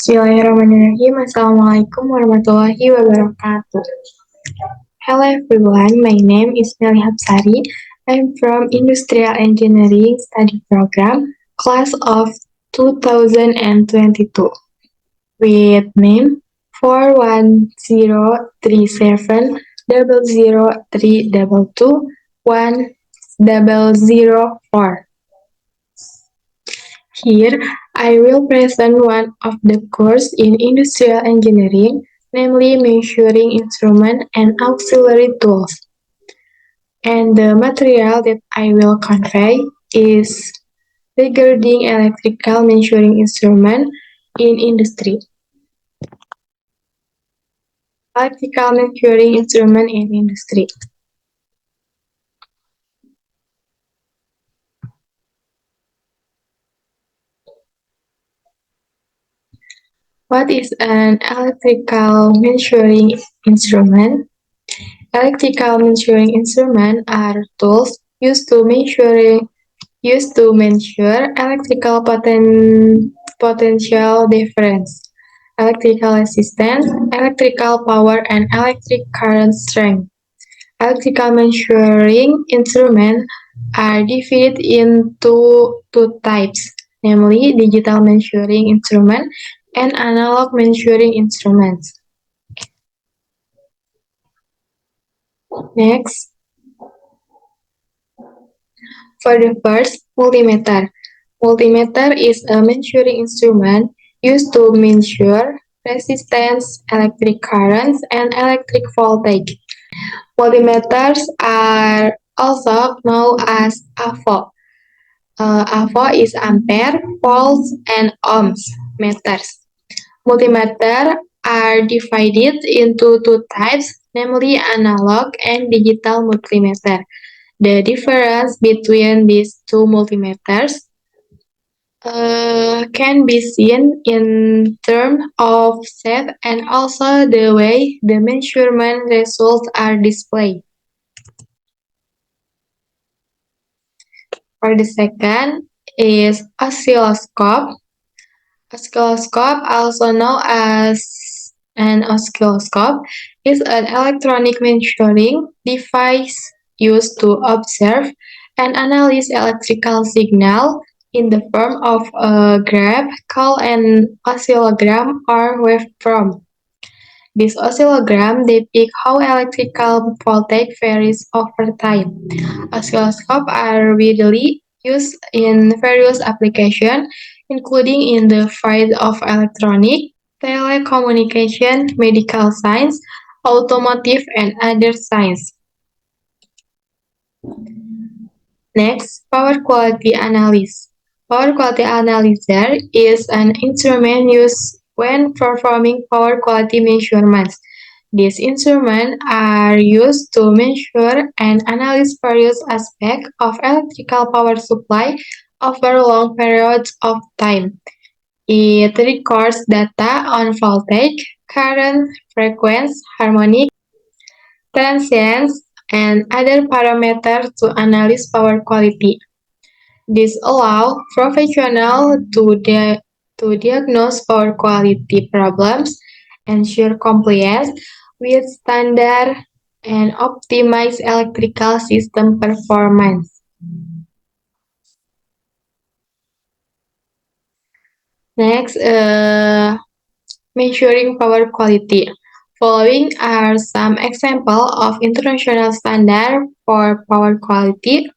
Bismillahirrahmanirrahim. Assalamualaikum warahmatullahi wabarakatuh. Hello everyone, my name is Nelly Hapsari. I'm from Industrial Engineering Study Program, class of 2022, with name 4100372210004. Here, I will present one of the course in industrial engineering, namely measuring instrument and auxiliary tools. And the material that I will convey is regarding electrical measuring instrument in industry. Electrical measuring instrument in industry. What is an electrical measuring instrument? Electrical measuring instruments are tools used to measure electrical potential difference, electrical resistance, electrical power, and electric current strength. Electrical measuring instruments are divided into two types, namely digital measuring instruments and analog measuring instruments. Next, for the first, multimeter. Multimeter is a measuring instrument used to measure resistance, electric currents, and electric voltage. Multimeters are also known as AVO. AVO is ampere, volts, and ohms meters. Multimeter are divided into two types, namely analog and digital multimeter. The difference between these two multimeters can be seen in terms of set and also the way the measurement results are displayed. For the second is oscilloscope. Oscilloscope, also known as an oscilloscope, is an electronic measuring device used to observe and analyze electrical signal in the form of a graph called an oscillogram or waveform. This oscillogram depicts how electrical voltage varies over time. Oscilloscopes are widely used in various applications, including in the field of electronic, telecommunication, medical science, automotive, and other science. Next, power quality analysis. Power quality analyzer is an instrument used when performing power quality measurements. These instruments are used to measure and analyze various aspects of electrical power supply over long periods of time. It records data on voltage, current, frequency, harmonic, transients, and other parameters to analyze power quality. This allows professionals to diagnose power quality problems, ensure compliance with standard, and optimize electrical system performance. Next, measuring power quality. Following are some examples of international standards for power quality.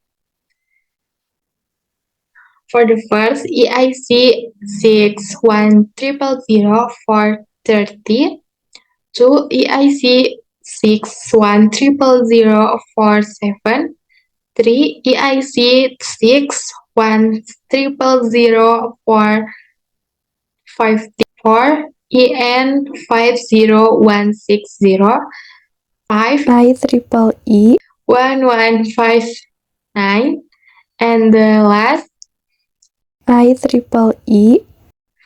For the first, EIC 610000430, to EIC 6100047, 3 EIC 610000454, EN 50160, 5 IEEE 1159, and the last IEEE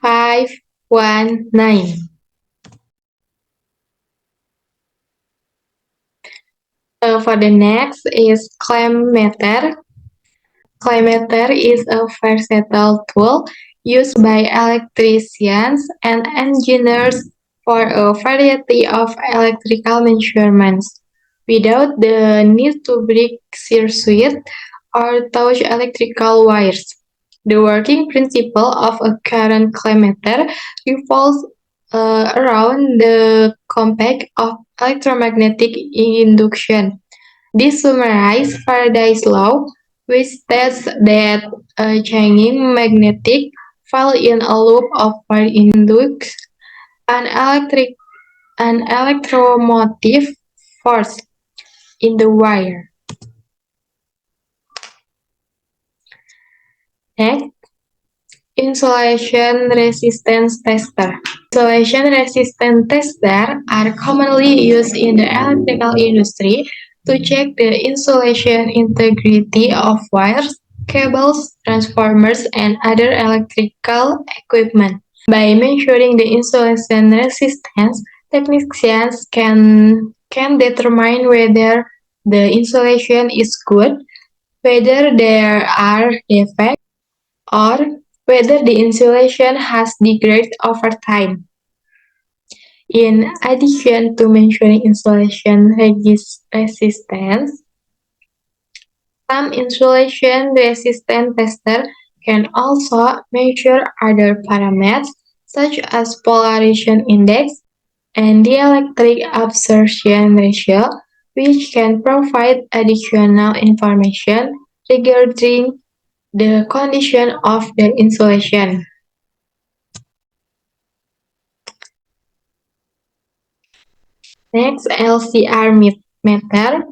519. For the next is clamp meter. Clamp meter is a versatile tool used by electricians and engineers for a variety of electrical measurements, without the need to break circuit or touch electrical wires. The working principle of a current climenter revolves around the concept of electromagnetic induction. This summarizes Faraday's law, which states that a changing magnetic field in a loop of wire induces an electromotive force in the wire. Next, insulation resistance tester. Insulation resistance testers are commonly used in the electrical industry to check the insulation integrity of wires, cables, transformers, and other electrical equipment. By measuring the insulation resistance, technicians can determine whether the insulation is good, whether there are defects, or whether the insulation has degraded over time. In addition to measuring insulation resistance, some insulation resistance testers can also measure other parameters such as polarization index and dielectric absorption ratio, which can provide additional information regarding the condition of the insulation. Next, LCR meter.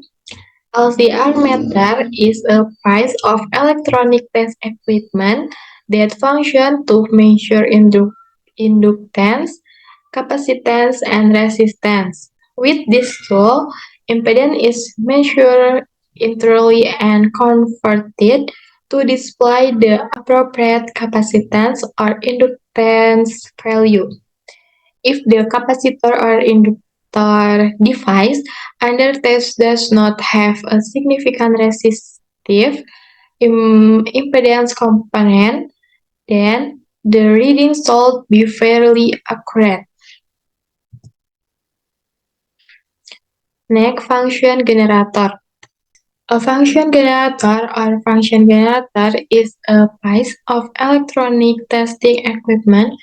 LCR meter is a piece of electronic test equipment that functions to measure inductance, capacitance, and resistance. With this tool, impedance is measured internally and converted to display the appropriate capacitance or inductance value. If the capacitor or inductor device under test does not have a significant resistive impedance component, then the reading should be fairly accurate. Next, function generator. A function generator or function generator is a piece of electronic testing equipment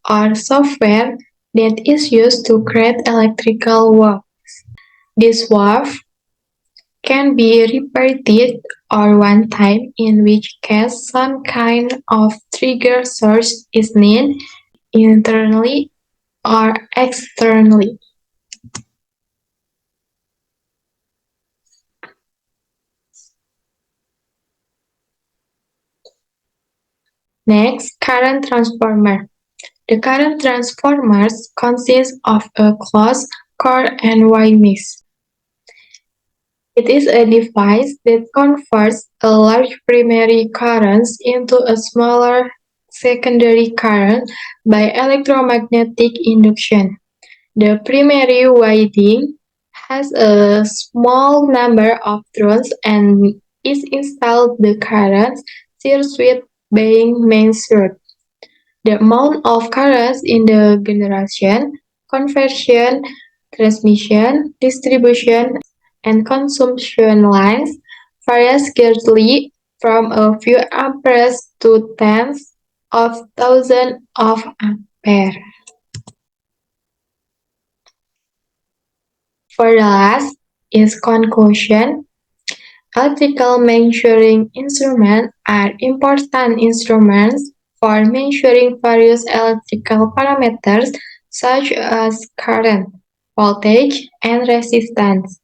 or software that is used to create electrical waves. This wave can be repeated or one time, in which case some kind of trigger source is needed internally or externally. Next, current transformer. The current transformers consist of a closed core and wire mix. It is a device that converts a large primary current into a smaller secondary current by electromagnetic induction. The primary winding has a small number of turns and is installed the current circuit being measured. The amount of current in the generation, conversion, transmission, distribution, and consumption lines varies greatly from a few amperes to tens of thousands of amperes. For the last is conclusion. Electrical measuring instruments are important instruments for measuring various electrical parameters such as current, voltage, and resistance.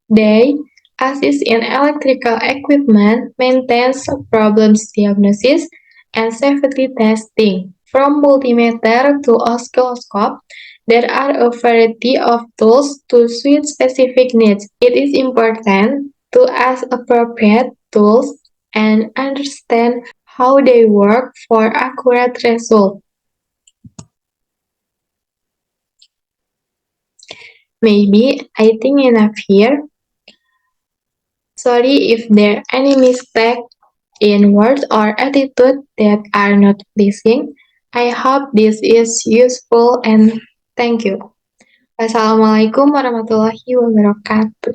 They assist in electrical equipment maintenance, problems diagnosis, and safety testing. From multimeter to oscilloscope, there are a variety of tools to suit specific needs. It is important to ask appropriate tools and understand how they work for accurate results. Maybe I think enough here. Sorry if there any mistake in words or attitude that are not pleasing. I hope this is useful and thank you. Wassalamualaikum warahmatullahi wabarakatuh.